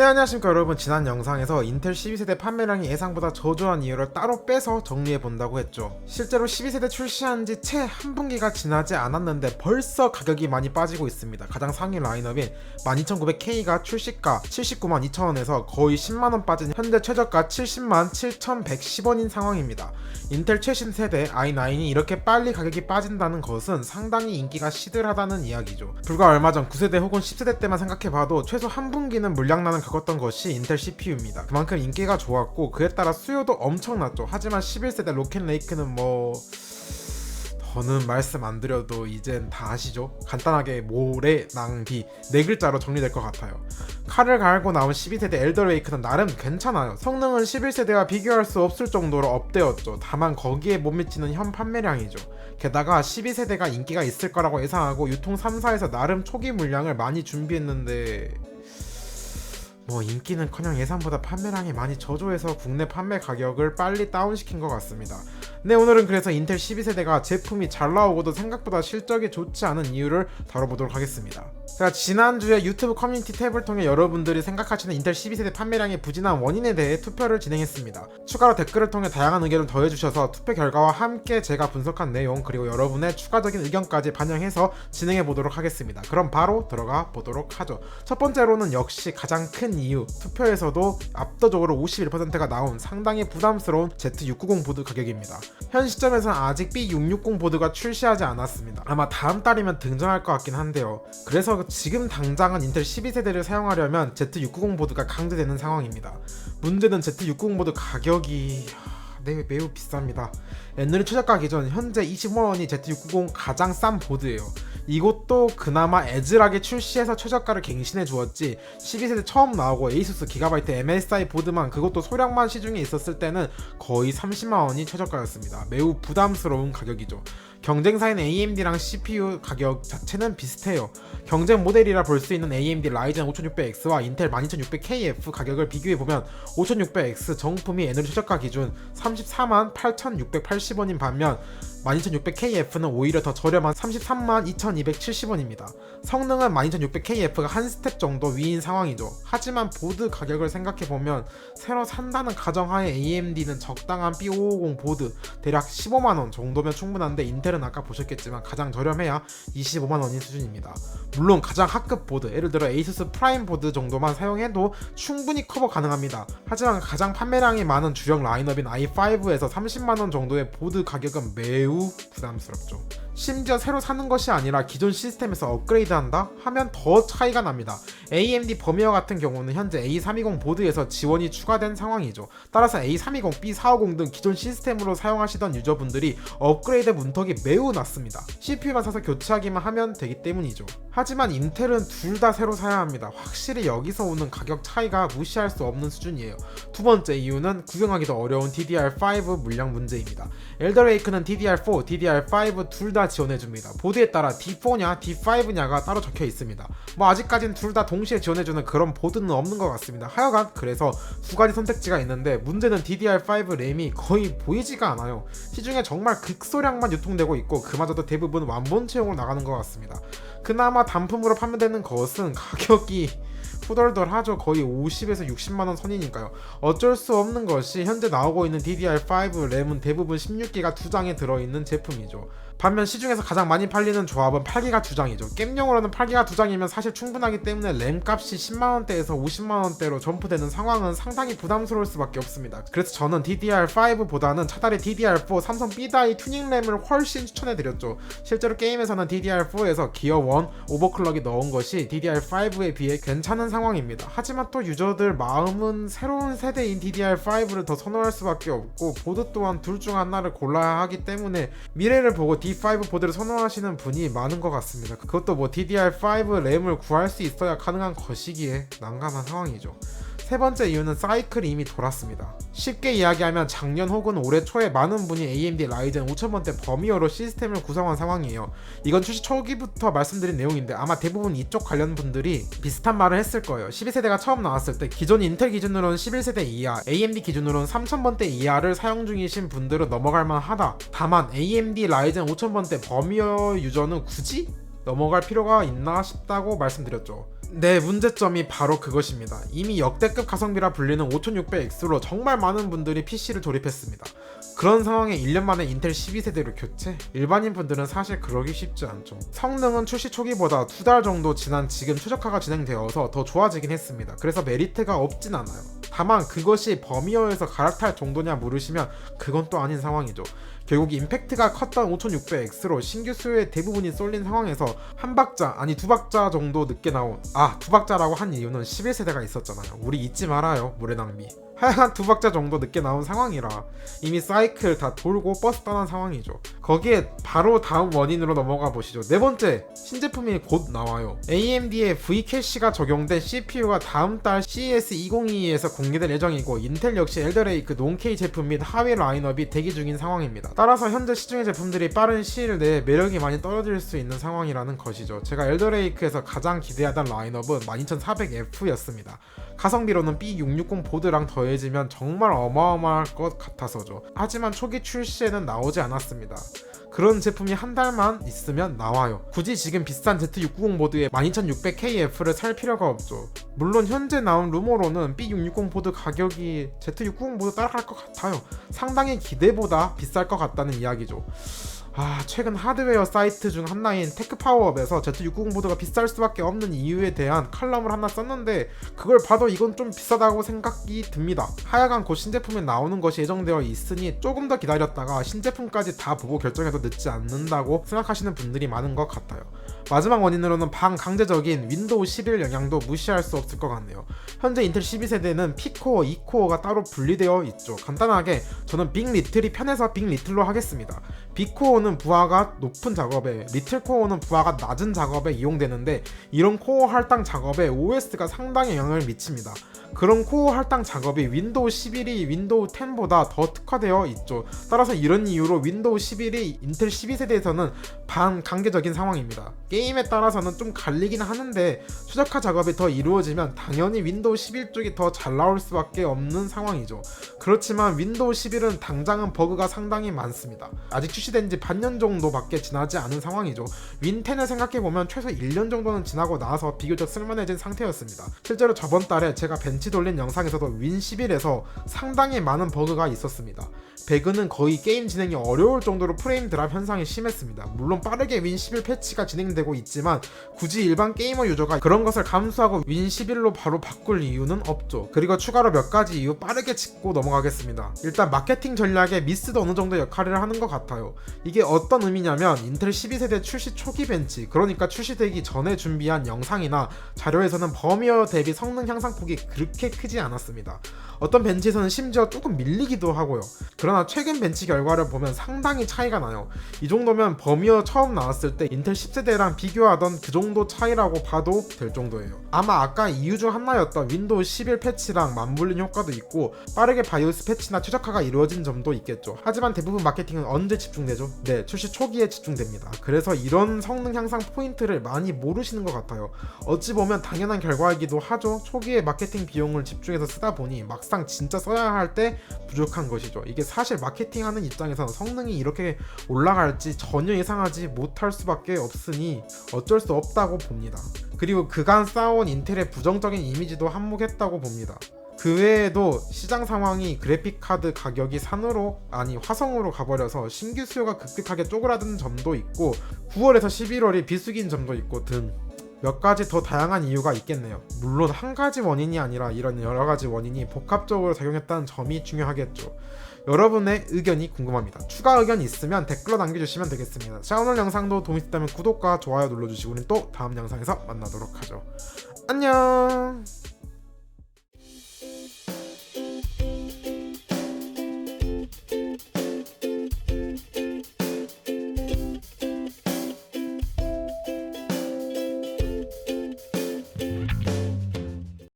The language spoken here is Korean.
네, 안녕하십니까 여러분. 지난 영상에서 인텔 12세대 판매량이 예상보다 저조한 이유를 따로 빼서 정리해본다고 했죠. 실제로 12세대 출시한 지 채 한 분기가 지나지 않았는데 벌써 가격이 많이 빠지고 있습니다. 가장 상위 라인업인 12900K가 출시가 79만 2천원에서 거의 10만원 빠진 현재 최저가 70만 7110원인 상황입니다. 인텔 최신 세대 i9이 이렇게 빨리 가격이 빠진다는 것은 상당히 인기가 시들하다는 이야기죠. 불과 얼마 전 9세대 혹은 10세대 때만 생각해봐도 최소 한 분기는 물량난을 겪었던 것이 인텔 CPU입니다. 그만큼 인기가 좋았고 그에 따라 수요도 엄청났죠. 하지만 11세대 로켓레이크는 더는 말씀 안 드려도 이젠 다 아시죠? 간단하게 모래, 낭비 네 글자로 정리될 것 같아요. 칼을 갈고 나온 12세대 엘더레이크는 나름 괜찮아요. 성능은 11세대와 비교할 수 없을 정도로 업되었죠. 다만 거기에 못 미치는 현 판매량이죠. 게다가 12세대가 인기가 있을 거라고 예상하고 유통 3사에서 나름 초기 물량을 많이 준비했는데 인기는커녕 예상보다 판매량이 많이 저조해서 국내 판매 가격을 빨리 다운시킨 것 같습니다. 네, 오늘은 그래서 인텔 12세대가 제품이 잘 나오고도 생각보다 실적이 좋지 않은 이유를 다뤄보도록 하겠습니다. 제가 지난주에 유튜브 커뮤니티 탭을 통해 여러분들이 생각하시는 인텔 12세대 판매량의 부진한 원인에 대해 투표를 진행했습니다. 추가로 댓글을 통해 다양한 의견을 더해주셔서 투표 결과와 함께 제가 분석한 내용 그리고 여러분의 추가적인 의견까지 반영해서 진행해보도록 하겠습니다. 그럼 바로 들어가 보도록 하죠. 첫 번째로는 역시 가장 큰 이유, 투표에서도 압도적으로 51%가 나온 상당히 부담스러운 Z690 보드 가격입니다. 현 시점에서는 아직 B660 보드가 출시하지 않았습니다. 아마 다음 달이면 등장할 것 같긴 한데요. 그래서 지금 당장은 인텔 12세대를 사용하려면 Z690 보드가 강제되는 상황입니다. 문제는 Z690 보드 가격이 매우 비쌉니다. 옛날에 최저가 기준 현재 25만원이 Z690 가장 싼 보드예요. 이것도 그나마 애즐하게 출시해서 최저가를 갱신해 주었지 12세대 처음 나오고 에이수스 기가바이트 MSI 보드만 그것도 소량만 시중에 있었을 때는 거의 30만원이 최저가였습니다. 매우 부담스러운 가격이죠. 경쟁사인 AMD랑 CPU 가격 자체는 비슷해요. 경쟁 모델이라 볼 수 있는 AMD 라이젠 5600X와 인텔 12600KF 가격을 비교해보면 5600X 정품이 애널 최저가 기준 34만 8680원인 반면 12600KF는 오히려 더 저렴한 33만 2270원입니다. 성능은 12600KF가 한 스텝 정도 위인 상황이죠. 하지만 보드 가격을 생각해보면 새로 산다는 가정하에 AMD는 적당한 B550 보드 대략 15만원 정도면 충분한데 인텔은 아까 보셨겠지만 가장 저렴해야 25만원인 수준입니다. 물론 가장 하급 보드, 예를 들어 에이수스 프라임 보드 정도만 사용해도 충분히 커버 가능합니다. 하지만 가장 판매량이 많은 주력 라인업인 i5에서 30만원 정도의 보드 가격은 매우 부담스럽죠. 심지어 새로 사는 것이 아니라 기존 시스템에서 업그레이드한다? 하면 더 차이가 납니다. AMD 버미어 같은 경우는 현재 A320 보드에서 지원이 추가된 상황이죠. 따라서 A320, B450 등 기존 시스템으로 사용하시던 유저분들이 업그레이드 문턱이 매우 낮습니다. CPU만 사서 교체하기만 하면 되기 때문이죠. 하지만 인텔은 둘 다 새로 사야 합니다. 확실히 여기서 오는 가격 차이가 무시할 수 없는 수준이에요. 두 번째 이유는 구경하기도 어려운 DDR5 물량 문제입니다. 엘더레이크는 DDR4, DDR5 둘 다 지원해줍니다. 보드에 따라 D4냐 D5냐가 따로 적혀 있습니다. 아직까진 둘 다 동시에 지원해주는 그런 보드는 없는 것 같습니다. 하여간 그래서 두 가지 선택지가 있는데 문제는 DDR5 램이 거의 보이지가 않아요. 시중에 정말 극소량만 유통되고 있고 그마저도 대부분 완본체용으로 나가는 것 같습니다. 그나마 단품으로 판매되는 것은 가격이 후덜덜하죠. 거의 50에서 60만원 선이니까요. 어쩔 수 없는 것이 현재 나오고 있는 DDR5 램은 대부분 16기가 2장에 들어있는 제품이죠. 반면 시중에서 가장 많이 팔리는 조합은 8기가 2장이죠. 게임용으로는 8기가 2장이면 사실 충분하기 때문에 램 값이 10만원대에서 50만원대로 점프되는 상황은 상당히 부담스러울 수밖에 없습니다. 그래서 저는 DDR5보다는 차라리 DDR4 삼성 B다이 튜닝 램을 훨씬 추천해드렸죠. 실제로 게임에서는 DDR4에서 기어 1 오버클럭이 넣은 것이 DDR5에 비해 괜찮은 상황입니다. 하지만 또 유저들 마음은 새로운 세대인 DDR5를 더 선호할 수밖에 없고 보드 또한 둘 중 하나를 골라야 하기 때문에 미래를 보고 D5 보드를 선호하시는 분이 많은 것 같습니다. 그것도 DDR5 램을 구할 수 있어야 가능한 것이기에 난감한 상황이죠. 세 번째 이유는 사이클이 이미 돌았습니다. 쉽게 이야기하면 작년 혹은 올해 초에 많은 분이 AMD 라이젠 5000번대 버미어로 시스템을 구성한 상황이에요. 이건 출시 초기부터 말씀드린 내용인데 아마 대부분 이쪽 관련 분들이 비슷한 말을 했을 거예요. 12세대가 처음 나왔을 때 기존 인텔 기준으로는 11세대 이하, AMD 기준으로는 3000번대 이하를 사용 중이신 분들은 넘어갈 만하다. 다만 AMD 라이젠 5000번대 버미어 유저는 굳이? 넘어갈 필요가 있나 싶다고 말씀드렸죠. 네, 문제점이 바로 그것입니다. 이미 역대급 가성비라 불리는 5600X로 정말 많은 분들이 PC를 조립했습니다. 그런 상황에 1년 만에 인텔 12세대로 교체? 일반인 분들은 사실 그러기 쉽지 않죠. 성능은 출시 초기보다 2달 정도 지난 지금 최적화가 진행되어서 더 좋아지긴 했습니다. 그래서 메리트가 없진 않아요. 다만 그것이 범위어에서 갈아탈 정도냐 물으시면 그건 또 아닌 상황이죠. 결국 임팩트가 컸던 5600X로 신규 수요의 대부분이 쏠린 상황에서 한 박자 아니 두 박자 정도 늦게 나온 두 박자라고 한 이유는 11세대가 있었잖아요. 우리 잊지 말아요. 모래 낭비. 하여간 두 박자 정도 늦게 나온 상황이라 이미 사이클 다 돌고 버스 떠난 상황이죠. 거기에 바로 다음 원인으로 넘어가 보시죠. 네 번째, 신제품이 곧 나와요. AMD의 V캐시가 적용된 CPU가 다음 달 CES 2022에서 공개될 예정이고 인텔 역시 엘더레이크 논K 제품 및 하위 라인업이 대기 중인 상황입니다. 따라서 현재 시중의 제품들이 빠른 시일 내에 매력이 많이 떨어질 수 있는 상황이라는 것이죠. 제가 엘더레이크에서 가장 기대하던 라인업은 12400F였습니다. 가성비로는 B660 보드랑 더해지면 정말 어마어마할 것 같아서죠. 하지만 초기 출시에는 나오지 않았습니다. 그런 제품이 한 달만 있으면 나와요. 굳이 지금 비싼 Z690 보드에 12600KF를 살 필요가 없죠. 물론 현재 나온 루머로는 B660 보드 가격이 Z690 보드 따라갈 것 같아요. 상당히 기대보다 비쌀 것 같다는 이야기죠. 최근 하드웨어 사이트 중 하나인 테크파워업에서 Z690 보드가 비쌀 수밖에 없는 이유에 대한 칼럼을 하나 썼는데 그걸 봐도 이건 좀 비싸다고 생각이 듭니다. 하여간 곧 신제품이 나오는 것이 예정되어 있으니 조금 더 기다렸다가 신제품까지 다 보고 결정해도 늦지 않는다고 생각하시는 분들이 많은 것 같아요. 마지막 원인으로는 반강제적인 윈도우 11 영향도 무시할 수 없을 것 같네요. 현재 인텔 12세대는 P코어, 2코어가 따로 분리되어 있죠. 간단하게 저는 빅리틀이 편해서 빅리틀로 하겠습니다. 빅코어는 부하가 높은 작업에, 리틀코어는 부하가 낮은 작업에 이용되는데 이런 코어 할당 작업에 OS가 상당히 영향을 미칩니다. 그런 코어 할당 작업이 윈도우 11이 윈도우 10보다 더 특화되어 있죠. 따라서 이런 이유로 윈도우 11이 인텔 12세대에서는 반강제적인 상황입니다. 게임에 따라서는 좀 갈리긴 하는데 최적화 작업이 더 이루어지면 당연히 윈도우 11 쪽이 더 잘 나올 수밖에 없는 상황이죠. 그렇지만 윈도우 11은 당장은 버그가 상당히 많습니다. 아직 출시된 지 반년 정도밖에 지나지 않은 상황이죠. 윈10을 생각해보면 최소 1년 정도는 지나고 나서 비교적 쓸만해진 상태였습니다. 실제로 저번 달에 제가 벤치 돌린 영상에서도 윈11에서 상당히 많은 버그가 있었습니다. 배그는 거의 게임 진행이 어려울 정도로 프레임 드랍 현상이 심했습니다. 물론 빠르게 윈11 패치가 진행되고 있지만 굳이 일반 게이머 유저가 그런 것을 감수하고 윈11로 바로 바꿀 이유는 없죠. 그리고 추가로 몇 가지 이유 빠르게 짚고 넘어가겠습니다. 일단 마케팅 전략에 미스도 어느 정도 역할을 하는 것 같아요. 이게 어떤 의미냐면 인텔 12세대 출시 초기 벤치, 그러니까 출시되기 전에 준비한 영상이나 자료에서는 범위어 대비 성능 향상폭이 그렇게 크지 않았습니다. 어떤 벤치에서는 심지어 조금 밀리기도 하고요. 그러나 최근 벤치 결과를 보면 상당히 차이가 나요. 이 정도면 범위어 처음 나왔을 때 인텔 10세대랑 비교하던 그 정도 차이라고 봐도 될 정도예요. 아마 아까 이유 중 하나였던 윈도우 11 패치랑 맞물린 효과도 있고 빠르게 바이오스 패치나 최적화가 이루어진 점도 있겠죠. 하지만 대부분 마케팅은 언제 집중되죠? 네, 출시 초기에 집중됩니다. 그래서 이런 성능 향상 포인트를 많이 모르시는 것 같아요. 어찌 보면 당연한 결과이기도 하죠. 초기에 마케팅 비용을 집중해서 쓰다 보니 막상 진짜 써야 할 때 부족한 것이죠. 이게 사실 마케팅하는 입장에서는 성능이 이렇게 올라갈지 전혀 예상하지 못할 수밖에 없으니 어쩔 수 없다고 봅니다. 그리고 그간 쌓아온 인텔의 부정적인 이미지도 한몫했다고 봅니다. 그 외에도 시장 상황이 그래픽카드 가격이 산으로 아니 화성으로 가버려서 신규 수요가 급격하게 쪼그라드는 점도 있고 9월에서 11월이 비수기인 점도 있고 등 몇 가지 더 다양한 이유가 있겠네요. 물론 한 가지 원인이 아니라 이런 여러 가지 원인이 복합적으로 작용했다는 점이 중요하겠죠. 여러분의 의견이 궁금합니다. 추가 의견 있으면 댓글로 남겨주시면 되겠습니다. 자, 오늘 영상도 도움이 됐다면 구독과 좋아요 눌러주시고 우린 또 다음 영상에서 만나도록 하죠. 안녕.